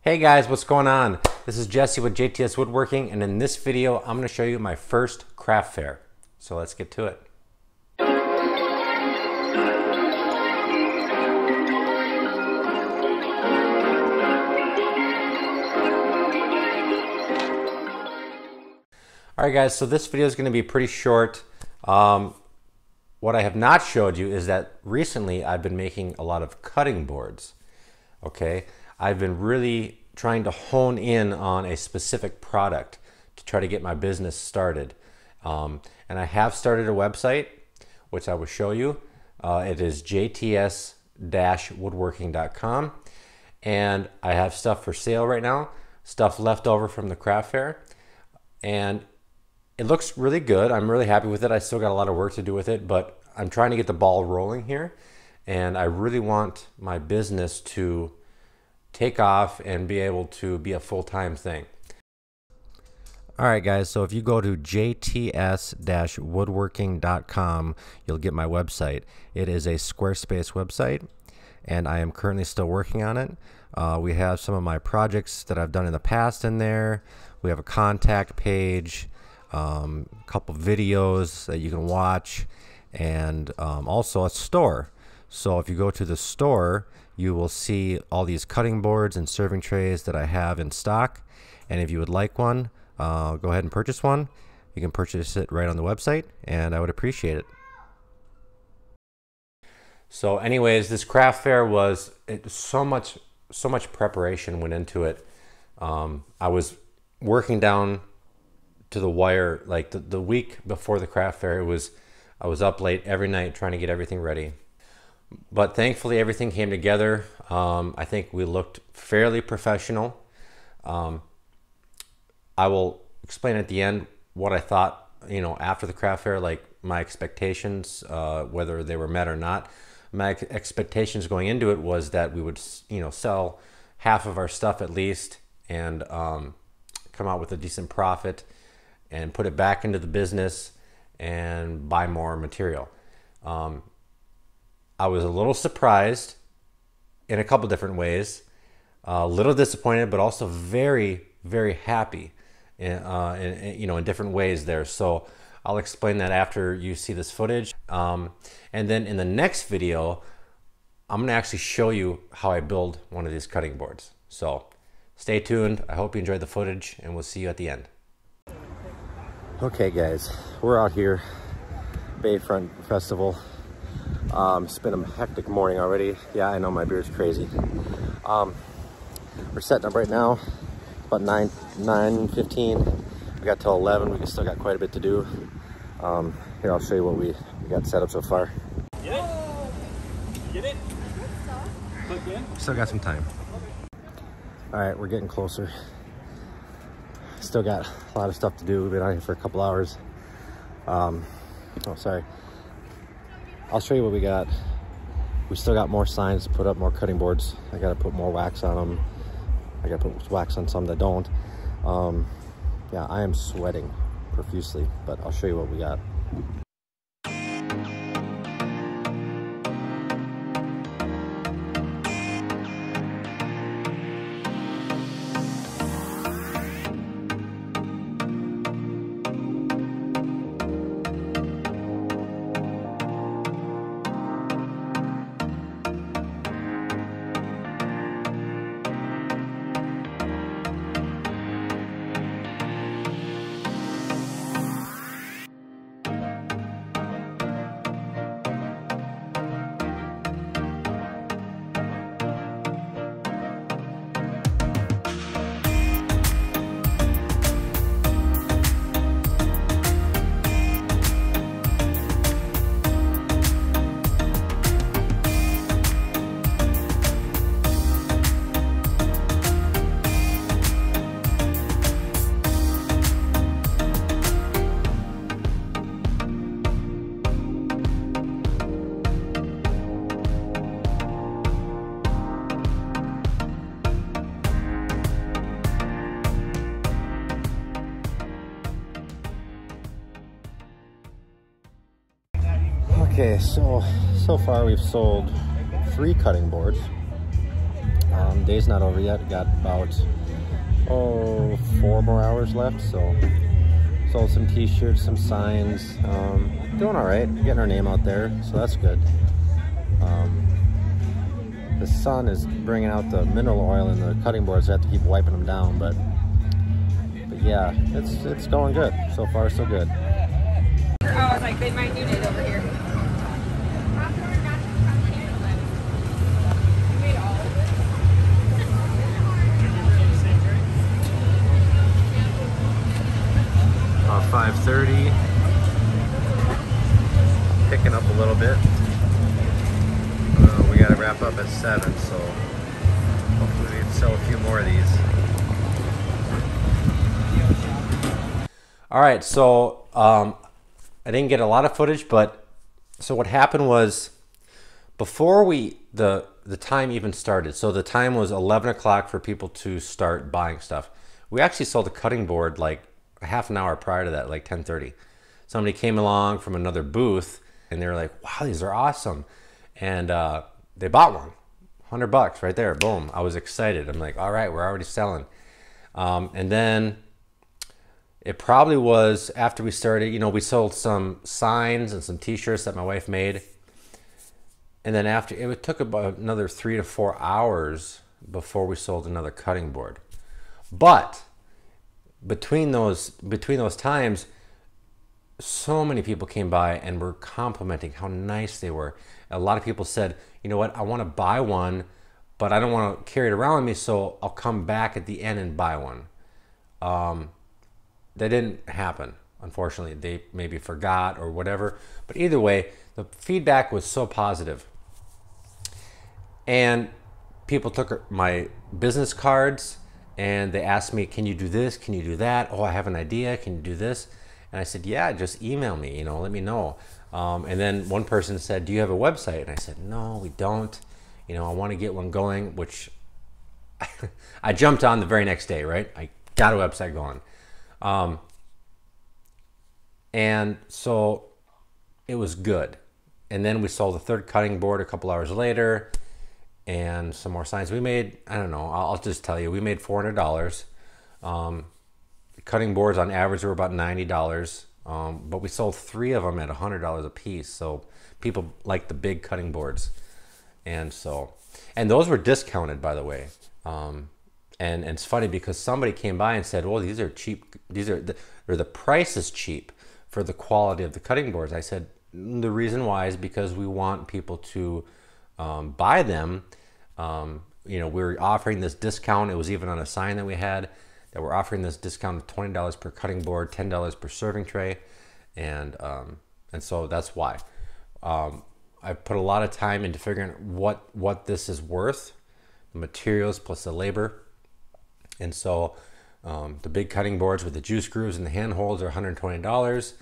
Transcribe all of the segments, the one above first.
Hey guys, what's going on? This is Jesse with JTS Woodworking, and in this video, I'm going to show you my first craft fair. So let's get to it. Alright guys, so this video is going to be pretty short. What I have not showed you is that recently I've been making a lot of cutting boards. Okay, I've been really trying to hone in on a specific product to try to get my business started. And I have started a website, which I will show you. It is jts-woodworking.com. And I have stuff for sale right now, stuff left over from the craft fair. And it looks really good. I'm really happy with it. I still got a lot of work to do with it, but I'm trying to get the ball rolling here. And I really want my business to take off and be able to be a full-time thing. All right, guys, so if you go to jts-woodworking.com, you'll get my website. It is a Squarespace website, and I am currently still working on it. We have some of my projects that I've done in the past in there. We have a contact page, a couple videos that you can watch, and also a store. So if you go to the store, you will see all these cutting boards and serving trays that I have in stock. And if you would like one, go ahead and purchase one. You can purchase it right on the website, and I would appreciate it. So anyways, this craft fair was so much preparation went into it. I was working down to the wire like the week before the craft fair. I was up late every night trying to get everything ready. But thankfully everything came together. I think we looked fairly professional. I will explain at the end what I thought, after the craft fair, like my expectations, whether they were met or not. My expectations going into it was that we would, sell half of our stuff at least and come out with a decent profit and put it back into the business and buy more material. I was a little surprised in a couple different ways, a little disappointed, but also very, very happy in different ways there. So I'll explain that after you see this footage. And then in the next video, I'm gonna actually show you how I build one of these cutting boards. So stay tuned. I hope you enjoyed the footage, and we'll see you at the end. Okay guys, we're out here, Bayfront Festival. It's been a hectic morning already. Yeah, I know my beard's crazy. We're setting up right now, about 9:15. We got till 11. We still got quite a bit to do. Here, I'll show you what we got set up so far. Get it? Get it? Still got some time. All right, we're getting closer. Still got a lot of stuff to do. We've been out here for a couple hours. Oh, sorry. I'll show you what we got. We still got more signs to put up, more cutting boards. I gotta put more wax on them. I gotta put wax on some that don't. Yeah, I am sweating profusely, but I'll show you what we got. Okay, so far we've sold 3 cutting boards. Day's not over yet. Got about 4 more hours left. So sold some t-shirts, some signs. Doing all right, getting our name out there, so that's good. The sun is bringing out the mineral oil in the cutting boards. I have to keep wiping them down, but yeah, it's going good. So far, so good. Oh, I was like, they might need it over here. About 5:30. Picking up a little bit. We got to wrap up at 7, so hopefully we can sell a few more of these. All right, so I didn't get a lot of footage, but so what happened was before the time even started, so the time was 11 o'clock for people to start buying stuff. We actually sold a cutting board like a half an hour prior to that, like 10:30. Somebody came along from another booth and they were like, wow, these are awesome. And they bought one, $100 right there, boom. I was excited. I'm like, all right, we're already selling. And then it probably was after we started, you know, we sold some signs and some t-shirts that my wife made. And then after, it took about another 3 to 4 hours before we sold another cutting board. But between those times, so many people came by and were complimenting how nice they were. A lot of people said, you know what, I want to buy one, but I don't want to carry it around with me, so I'll come back at the end and buy one. That didn't happen, unfortunately. They maybe forgot or whatever. But either way, the feedback was so positive. And people took my business cards and they asked me, can you do this? Can you do that? Oh, I have an idea. Can you do this? And I said, yeah, just email me, you know, let me know. And then one person said, do you have a website? And I said, no, we don't. You know, I want to get one going, which I jumped on the very next day, right? I got a website going. And so it was good. And then we sold a third cutting board a couple hours later and some more signs. We made, I don't know, I'll just tell you, we made $400. Cutting boards on average were about $90, but we sold 3 of them at $100 a piece. So people like the big cutting boards. And those were discounted, by the way. And it's funny because somebody came by and said, well, these are cheap. The price is cheap for the quality of the cutting boards. I said, the reason why is because we want people to buy them. You know, we're offering this discount. It was even on a sign that we had that we're offering this discount of $20 per cutting board, $10 per serving tray. And so that's why. I put a lot of time into figuring out what this is worth, the materials plus the labor. And so the big cutting boards with the juice grooves and the handholds are $120,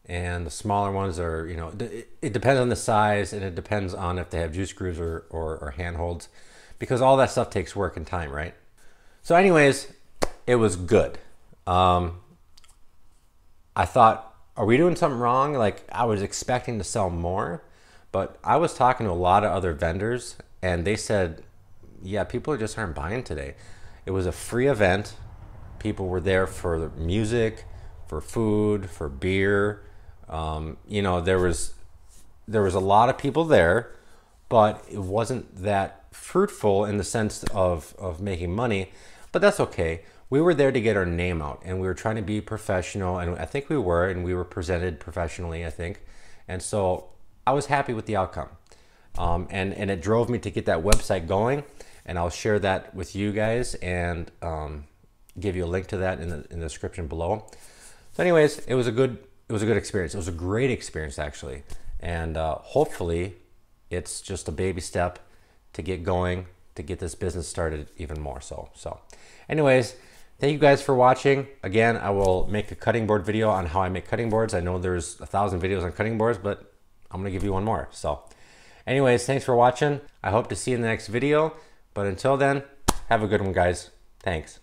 and the smaller ones are, you know, it depends on the size, and it depends on if they have juice grooves or handholds, because all that stuff takes work and time, right? So anyways, it was good. I thought, are we doing something wrong? Like, I was expecting to sell more, but I was talking to a lot of other vendors and they said, yeah, people just aren't buying today. It was a free event. People were there for music, for food, for beer. You know, there was a lot of people there, but it wasn't that fruitful in the sense of making money, but that's okay. We were there to get our name out, and we were trying to be professional, and I think we were, and we were presented professionally, I think. And so I was happy with the outcome. And it drove me to get that website going, and I'll share that with you guys and give you a link to that in the description below. So anyways, it was a good experience. It was a great experience, actually. And hopefully it's just a baby step to get going, to get this business started even more so. So anyways, thank you guys for watching. Again, I will make a cutting board video on how I make cutting boards. I know there's 1,000 videos on cutting boards, but I'm gonna give you one more. So anyways, thanks for watching. I hope to see you in the next video. But until then, have a good one, guys. Thanks.